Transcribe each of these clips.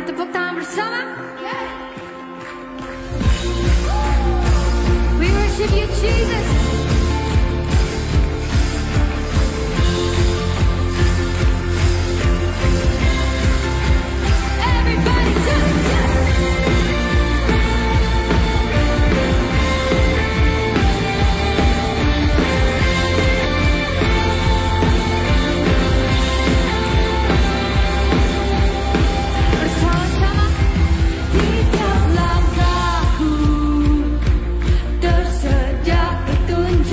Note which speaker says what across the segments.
Speaker 1: bertepuk tangan bersama. We worship you, Jesus. Everybody jump, jump. Bersama-sama tiap langkahku tersedia petunjuk.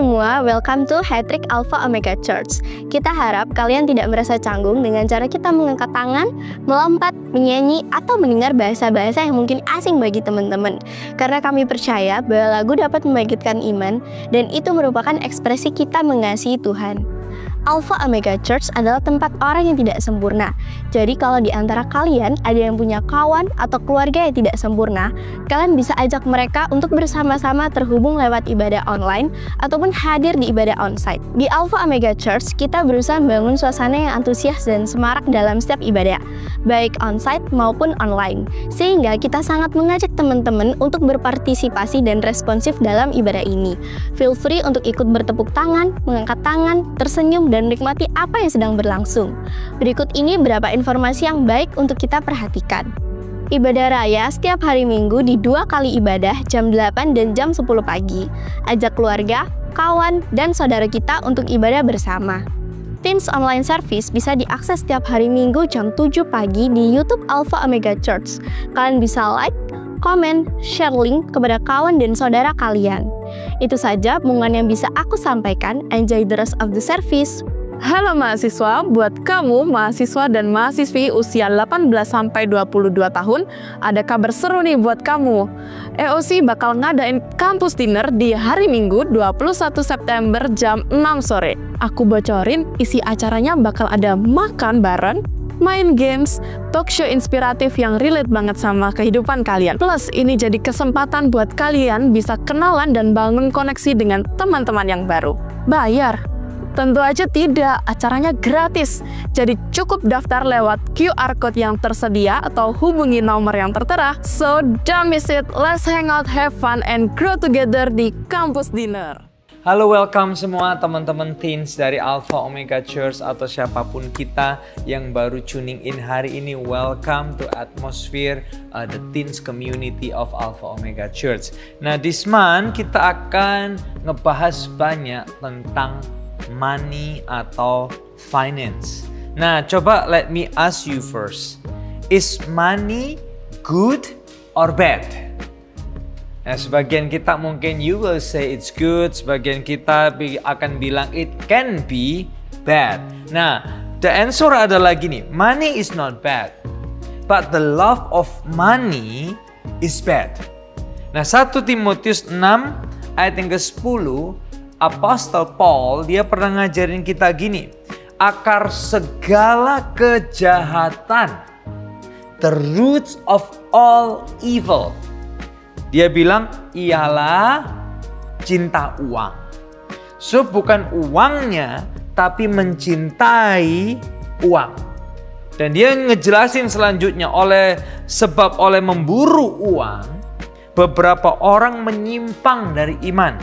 Speaker 2: semua, welcome to Hattrick Alpha Omega Church. Kita harap kalian tidak merasa canggung dengan cara kita mengangkat tangan, melompat, menyanyi, atau mendengar bahasa-bahasa yang mungkin asing bagi teman-teman. Karena kami percaya bahwa lagu dapat membangkitkan iman, dan itu merupakan ekspresi kita mengasihi Tuhan. Alpha Omega Church adalah tempat orang yang tidak sempurna. Jadi kalau di antara kalian ada yang punya kawan atau keluarga yang tidak sempurna, kalian bisa ajak mereka untuk bersama-sama terhubung lewat ibadah online ataupun hadir di ibadah onsite. Di Alpha Omega Church, kita berusaha membangun suasana yang antusias dan semarak dalam setiap ibadah, baik onsite maupun online. Sehingga kita sangat mengajak teman-teman untuk berpartisipasi dan responsif dalam ibadah ini. Feel free untuk ikut bertepuk tangan, mengangkat tangan, tersenyum, dan menikmati apa yang sedang berlangsung. Berikut ini beberapa informasi yang baik untuk kita perhatikan. Ibadah raya setiap hari Minggu di 2 kali ibadah jam 8 dan jam 10 pagi. Ajak keluarga, kawan, dan saudara kita untuk ibadah bersama. Teens online service bisa diakses setiap hari Minggu jam 7 pagi di YouTube Alpha Omega Church. Kalian bisa like, komen, share link kepada kawan dan saudara kalian. Itu saja pengumuman yang bisa aku sampaikan. Enjoy the rest of the service.
Speaker 3: Halo mahasiswa, buat kamu mahasiswa dan mahasiswi usia 18-22 tahun, ada kabar seru nih buat kamu. EOC bakal ngadain kampus dinner di hari Minggu 21 September jam 6 sore. Aku bocorin, isi acaranya bakal ada makan bareng, main games, talk show inspiratif yang relate banget sama kehidupan kalian. Plus, ini jadi kesempatan buat kalian bisa kenalan dan bangun koneksi dengan teman-teman yang baru. Bayar? Tentu aja tidak, acaranya gratis. Jadi cukup daftar lewat QR code yang tersedia atau hubungi nomor yang tertera. So, don't miss it. Let's hang out, have fun, and grow together di kampus dinner.
Speaker 4: Halo, welcome semua teman-teman teens dari Alpha Omega Church atau siapapun kita yang baru tuning in hari ini. Welcome to atmosphere the teens community of Alpha Omega Church. Nah, this month kita akan ngebahas banyak tentang money atau finance. Nah, coba let me ask you first. Is money good or bad? Nah, sebagian kita mungkin you will say it's good, sebagian kita akan bilang it can be bad. Nah, the answer adalah gini, money is not bad, but the love of money is bad. Nah, 1 Timotius 6 ayat yang ke-10, Apostle Paul dia pernah ngajarin kita gini, akar segala kejahatan, the roots of all evil. Dia bilang, ialah cinta uang. So, bukan uangnya, tapi mencintai uang. Dan dia ngejelasin selanjutnya, oleh memburu uang, beberapa orang menyimpang dari iman,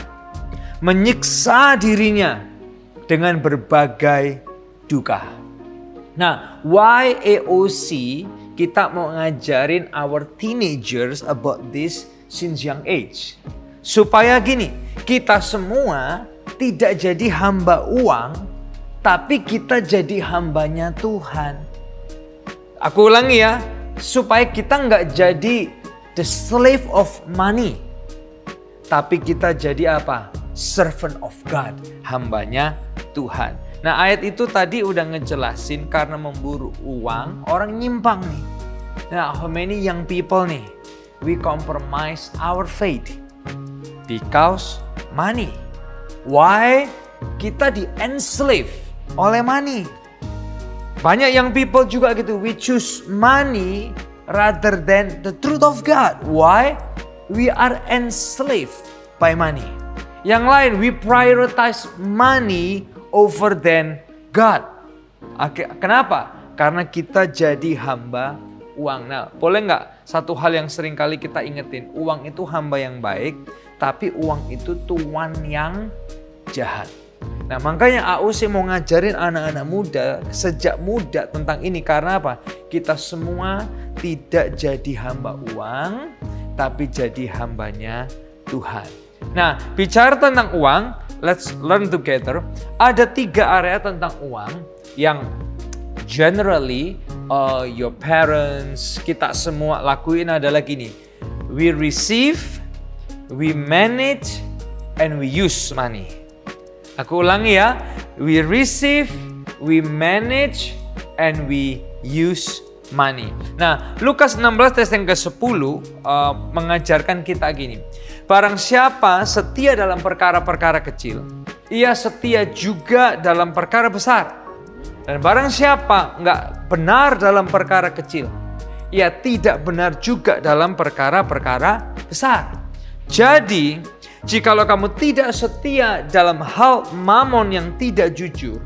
Speaker 4: menyiksa dirinya dengan berbagai duka. Nah, why EOC kita mau ngajarin our teenagers about this since young age? Supaya gini, kita semua tidak jadi hamba uang, tapi kita jadi hambanya Tuhan. Aku ulangi ya, supaya kita nggak jadi the slave of money, tapi kita jadi apa? Servant of God, hambanya Tuhan. Nah, ayat itu tadi udah ngejelasin karena memburu uang, orang nyimpang nih. Nah, how many young people nih, we compromise our faith because money. Why? Kita di-enslave oleh money. Banyak young people juga gitu, we choose money rather than the truth of God. Why? We are enslaved by money. Yang lain, we prioritize money over than God. Kenapa? Karena kita jadi hamba uang. Nah, boleh nggak satu hal yang sering kali kita ingetin, uang itu hamba yang baik, tapi uang itu tuan yang jahat. Nah, makanya AOC mau ngajarin anak-anak muda sejak muda tentang ini. Karena apa? Kita semua tidak jadi hamba uang, tapi jadi hambanya Tuhan. Nah, bicara tentang uang, let's learn together. Ada 3 area tentang uang yang generally your parents, kita semua lakuin adalah gini. We receive, we manage, and we use money. Aku ulangi ya. We receive, we manage, and we use money. Nah, Lukas 16 ayat yang ke-10 mengajarkan kita gini. Barang siapa setia dalam perkara-perkara kecil, ia setia juga dalam perkara besar. Dan barang siapa nggak benar dalam perkara kecil, ia tidak benar juga dalam perkara-perkara besar. Jadi, jikalau kamu tidak setia dalam hal mamon yang tidak jujur,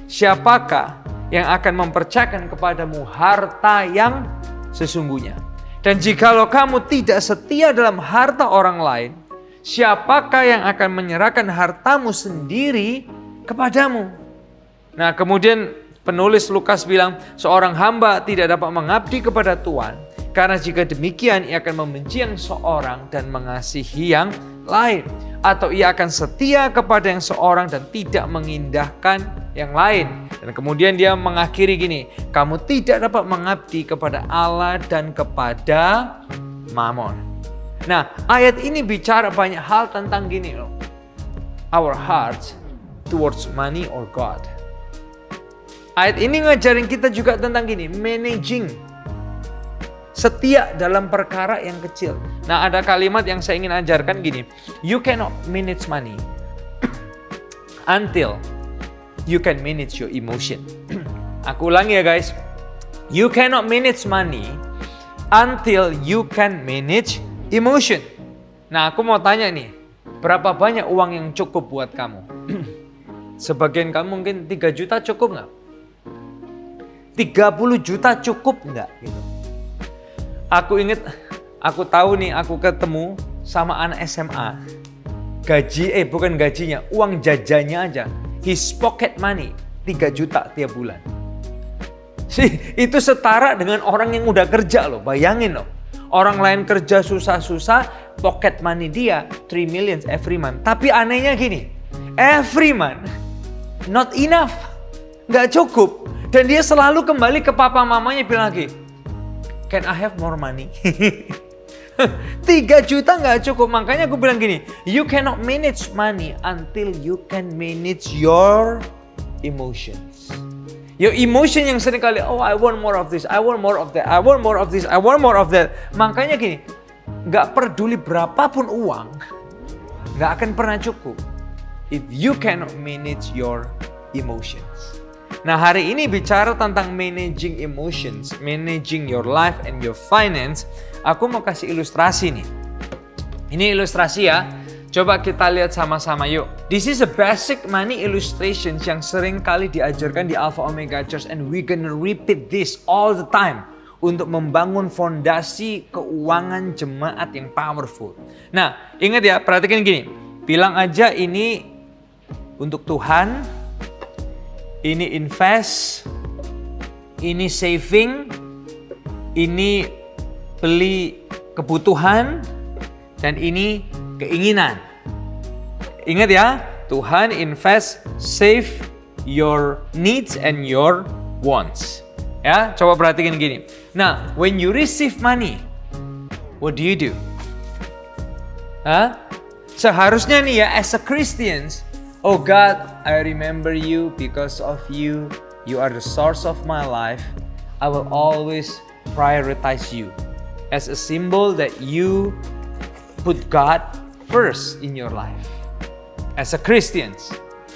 Speaker 4: siapakah yang akan mempercayakan kepadamu harta yang sesungguhnya? Dan jikalau kamu tidak setia dalam harta orang lain, siapakah yang akan menyerahkan hartamu sendiri kepadamu? Nah, kemudian penulis Lukas bilang, seorang hamba tidak dapat mengabdi kepada Tuhan, karena jika demikian ia akan membenci yang seorang dan mengasihi yang lain. Atau ia akan setia kepada yang seorang dan tidak mengindahkan yang lain. Dan kemudian dia mengakhiri gini, kamu tidak dapat mengabdi kepada Allah dan kepada Mamon. Nah, ayat ini bicara banyak hal tentang gini loh. Our hearts towards money or God. Ayat ini ngajarin kita juga tentang gini, managing. Setia dalam perkara yang kecil. Nah, ada kalimat yang saya ingin ajarkan gini. You cannot manage money until you can manage your emotion. Aku ulangi ya guys. You cannot manage money until you can manage emotion. Nah, aku mau tanya nih. Berapa banyak uang yang cukup buat kamu? Sebagian kamu mungkin 3 juta cukup nggak? 30 juta cukup nggak? Gitu. Aku ingat, aku tahu nih, aku ketemu sama anak SMA. Bukan gajinya, uang jajannya aja. His pocket money, 3 juta tiap bulan. Itu setara dengan orang yang udah kerja loh, bayangin loh. Orang lain kerja susah-susah, pocket money dia 3 million every month. Tapi anehnya gini, every month, not enough. Nggak cukup. Dan dia selalu kembali ke papa mamanya bilang lagi, can I have more money? 3 juta nggak cukup. Makanya aku bilang gini, you cannot manage money until you can manage your emotions. Your emotion yang sering kali, oh I want more of this, I want more of that, I want more of this, I want more of that. Makanya gini, nggak peduli berapapun uang, nggak akan pernah cukup if you cannot manage your emotions. Nah, hari ini bicara tentang managing emotions, managing your life and your finance. Aku mau kasih ilustrasi nih. Ini ilustrasi ya. Coba kita lihat sama-sama yuk. This is a basic money illustration yang sering kali diajarkan di Alpha Omega Church, and we gonna repeat this all the time untuk membangun fondasi keuangan jemaat yang powerful. Nah, ingat ya, perhatikan gini. Bilang aja ini untuk Tuhan, ini invest, ini saving, ini beli kebutuhan, dan ini keinginan. Ingat ya, Tuhan, invest, save your needs and your wants. Ya, coba perhatikan gini. Nah, when you receive money, what do you do? Seharusnya nih ya, as a Christians, oh God, I remember you, because of you, you are the source of my life. I will always prioritize you as a symbol that you put God first in your life. As a Christians,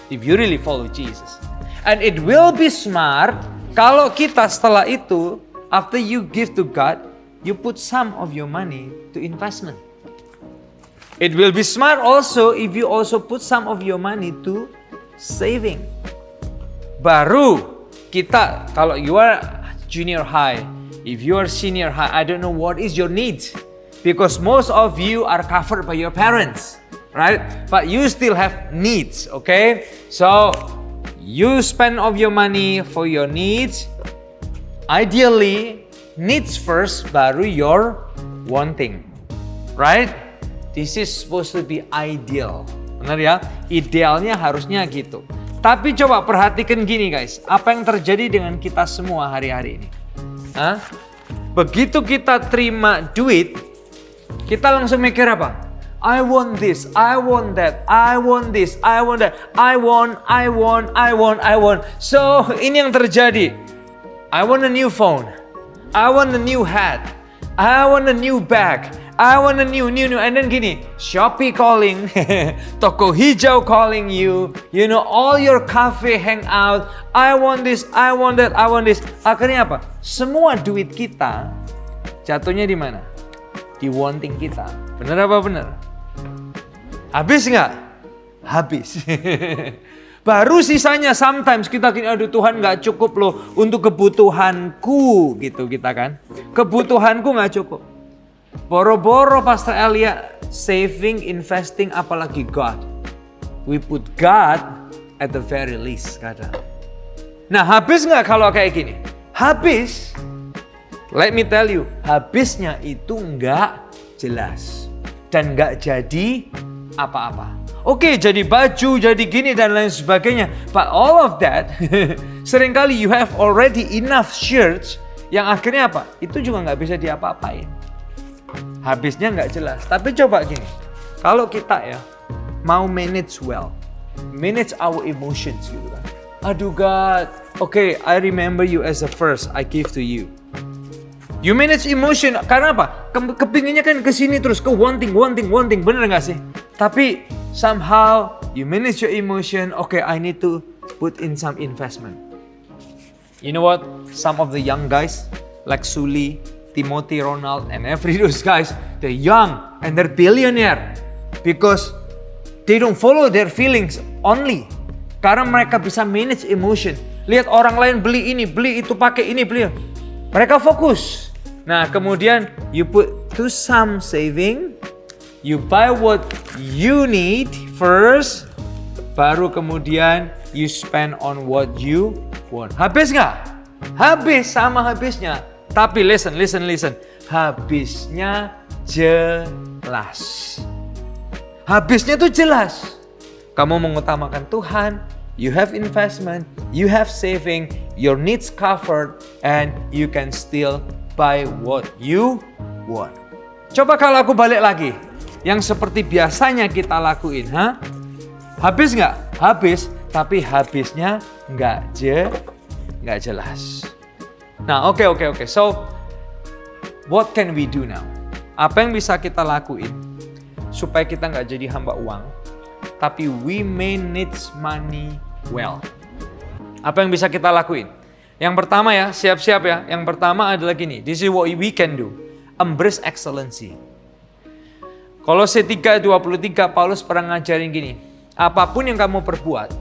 Speaker 4: if you really follow Jesus. And it will be smart kalau kita setelah itu, after you give to God, you put some of your money to investment. It will be smart also if you also put some of your money to saving. Baru kita, kalau you are junior high, if you are senior high, I don't know what is your needs. Because most of you are covered by your parents, right? But you still have needs, okay? So, you spend of your money for your needs. Ideally, needs first, baru your wanting, right? This is supposed to be ideal. Benar ya? Idealnya harusnya gitu. Tapi coba perhatikan gini guys. Apa yang terjadi dengan kita semua hari-hari ini? Begitu kita terima duit, kita langsung mikir apa? I want this, I want that, I want this, I want that, I want. So, ini yang terjadi. I want a new phone. I want a new hat. I want a new bag. I want a new. And then gini, Shopee calling, toko hijau calling you, all your cafe hangout. I want this, I want that, I want this. Akhirnya apa? Semua duit kita jatuhnya di mana? Di wanting kita. Bener apa bener? Habis nggak? Habis. Baru sisanya sometimes kita gini, aduh Tuhan nggak cukup loh untuk kebutuhanku gitu kita kan. Kebutuhanku nggak cukup. Boro-boro Pastor Elia saving, investing, apalagi God. We put God at the very least kadang. Nah habis nggak kalau kayak gini? Habis. Let me tell you, habisnya itu nggak jelas. Dan nggak jadi apa-apa. Oke, jadi baju, jadi gini dan lain sebagainya. But all of that, seringkali you have already enough shirts yang akhirnya apa? Itu juga nggak bisa diapa-apain. Habisnya nggak jelas. Tapi coba gini, kalau kita ya mau manage well, manage our emotions gitu kan. Aduh God, okay, I remember you as the first I give to you. You manage emotion, karena apa? Kepinginnya kan ke sini terus, ke wanting, bener nggak sih? Tapi somehow you manage your emotion, okay, I need to put in some investment. You know what? Some of the young guys, like Suli, Timothy, Ronald, and every those guys, they're young and they're billionaire because they don't follow their feelings only. Karena mereka bisa manage emotion. Lihat orang lain beli ini, beli itu, pakai ini, beli. Mereka fokus. Nah, kemudian you put to some saving, you buy what you need first, baru kemudian you spend on what you want. Habis nggak? Habis, sama habisnya. Tapi listen. Habisnya jelas. Habisnya tuh jelas. Kamu mengutamakan Tuhan, you have investment, you have saving, your needs covered, and you can still buy what you want. Coba kalau aku balik lagi, yang seperti biasanya kita lakuin, habis nggak? Habis, tapi habisnya nggak jelas. Nah, oke. So, what can we do now? Apa yang bisa kita lakuin supaya kita nggak jadi hamba uang, tapi we manage money well? Apa yang bisa kita lakuin? Yang pertama ya, siap-siap ya. Yang pertama adalah gini, this is what we can do. Embrace excellency. Kolose 3:23 Paulus pernah ngajarin gini, apapun yang kamu perbuat,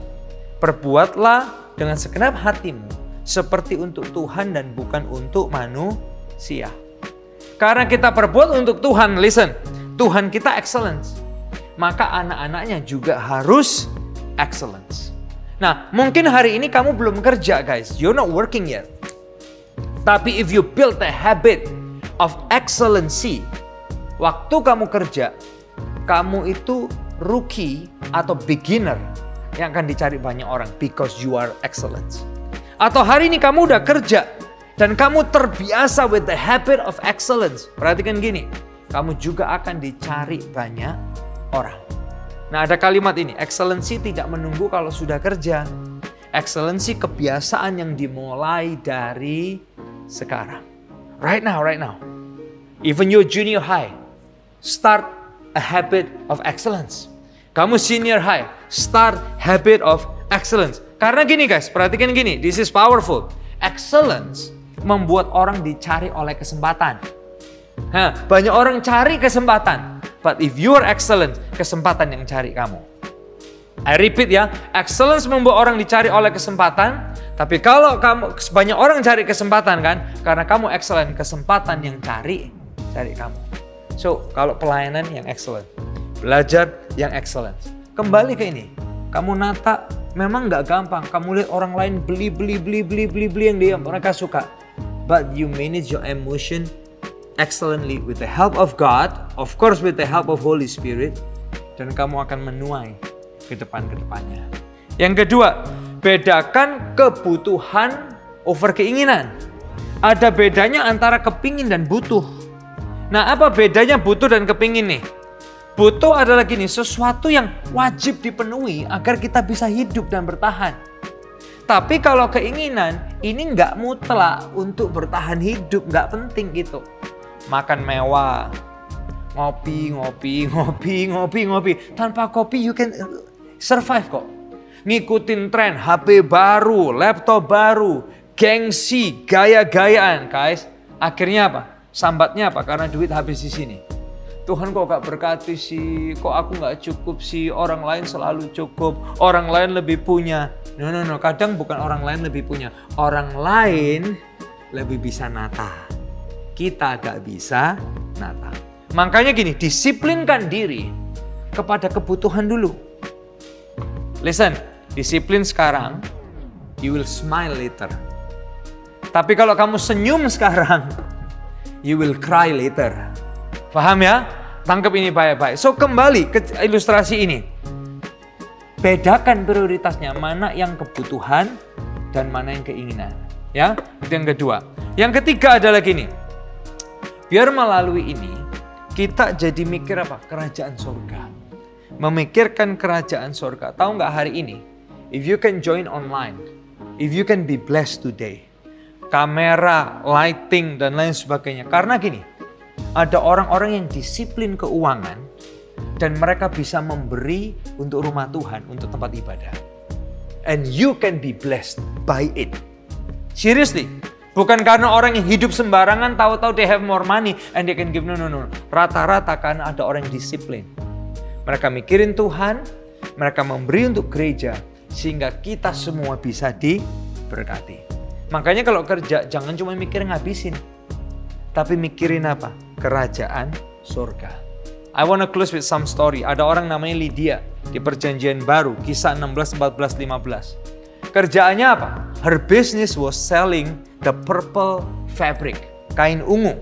Speaker 4: perbuatlah dengan segenap hatimu seperti untuk Tuhan dan bukan untuk manusia. Karena kita perbuat untuk Tuhan, listen, Tuhan kita excellence, maka anak-anaknya juga harus excellence. Nah, mungkin hari ini kamu belum kerja guys, you're not working yet. Tapi if you build a habit of excellency, waktu kamu kerja, kamu itu rookie atau beginner yang akan dicari banyak orang because you are excellence. Atau hari ini kamu udah kerja dan kamu terbiasa with the habit of excellence. Perhatikan gini, kamu juga akan dicari banyak orang. Nah, ada kalimat ini, excellency tidak menunggu kalau sudah kerja. Excellency kebiasaan yang dimulai dari sekarang. Right now. Even your junior high, start a habit of excellence. Kamu senior high, start habit of excellence. Karena gini guys, perhatikan gini, this is powerful. Excellence membuat orang dicari oleh kesempatan. Banyak orang cari kesempatan. But if you are excellent, kesempatan yang cari kamu. I repeat ya, excellence membuat orang dicari oleh kesempatan. Tapi kalau kamu banyak orang cari kesempatan kan, karena kamu excellent, kesempatan yang cari kamu. So, kalau pelayanan yang excellent, belajar yang excellent. Kembali ke ini, kamu nata memang nggak gampang. Kamu lihat orang lain beli yang mereka suka. But you manage your emotion excellently with the help of God, of course with the help of Holy Spirit, dan kamu akan menuai ke depannya. Yang kedua, bedakan kebutuhan over keinginan. Ada bedanya antara kepingin dan butuh. Nah, apa bedanya butuh dan kepingin nih? Butuh adalah gini, sesuatu yang wajib dipenuhi agar kita bisa hidup dan bertahan. Tapi kalau keinginan, ini nggak mutlak untuk bertahan hidup, nggak penting gitu. Makan mewah, ngopi. Tanpa kopi you can survive kok. Ngikutin tren, HP baru, laptop baru, gengsi, gaya-gayaan, guys. Akhirnya apa? Sambatnya apa? Karena duit habis di sini. Tuhan kok gak berkati sih, kok aku gak cukup sih, orang lain selalu cukup, orang lain lebih punya. No, kadang bukan orang lain lebih punya, orang lain lebih bisa nata. Kita gak bisa nata. Makanya gini, disiplinkan diri kepada kebutuhan dulu. Listen, disiplin sekarang, you will smile later. Tapi kalau kamu senyum sekarang, you will cry later. Paham ya? Tangkap ini baik-baik. So kembali ke ilustrasi ini. Bedakan prioritasnya, mana yang kebutuhan dan mana yang keinginan. Ya, itu yang kedua. Yang ketiga adalah gini. Biar melalui ini, kita jadi mikir apa? Kerajaan surga. Memikirkan kerajaan surga. Tahu nggak hari ini? If you can join online, if you can be blessed today, kamera, lighting, dan lain sebagainya. Karena gini, ada orang-orang yang disiplin keuangan dan mereka bisa memberi untuk rumah Tuhan, untuk tempat ibadah. And you can be blessed by it. Seriously. Bukan karena orang yang hidup sembarangan tahu-tahu they have more money and they can give. No. Rata-rata karena ada orang yang disiplin. Mereka mikirin Tuhan, mereka memberi untuk gereja sehingga kita semua bisa diberkati. Makanya kalau kerja jangan cuma mikir ngabisin. Tapi mikirin apa? Kerajaan surga. I wanna close with some story. Ada orang namanya Lydia di Perjanjian Baru, Kisah 16, 14, 15. Kerjaannya apa? Her business was selling the purple fabric, kain ungu.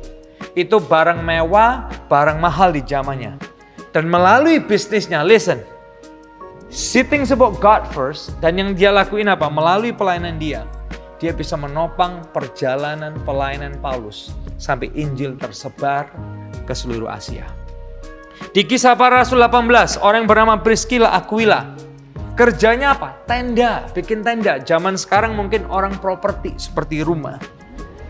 Speaker 4: Itu barang mewah, barang mahal di zamannya. Dan melalui bisnisnya, listen, sitting about God first, dan yang dia lakuin apa? Melalui pelayanan dia bisa menopang perjalanan pelayanan Paulus sampai Injil tersebar ke seluruh Asia. Di Kisah Para Rasul 18, orang yang bernama Priscilla Aquila, kerjanya apa? Tenda, bikin tenda. Zaman sekarang mungkin orang properti seperti rumah.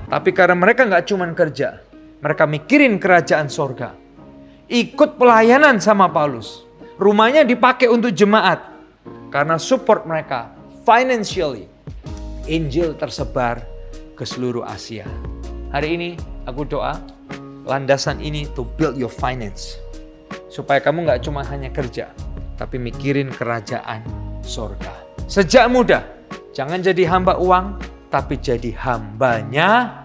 Speaker 4: Tapi karena mereka nggak cuma kerja, mereka mikirin kerajaan sorga. Ikut pelayanan sama Paulus. Rumahnya dipakai untuk jemaat. Karena support mereka financially. Injil tersebar ke seluruh Asia. Hari ini aku doa landasan ini to build your finance. Supaya kamu gak cuma hanya kerja, tapi mikirin kerajaan surga. Sejak muda, jangan jadi hamba uang, tapi jadi hambanya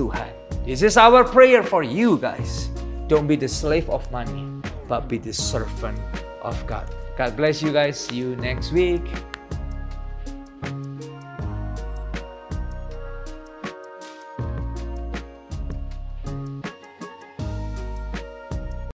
Speaker 4: Tuhan. This is our prayer for you guys. Don't be the slave of money, but be the servant of God. God bless you guys. See you next week.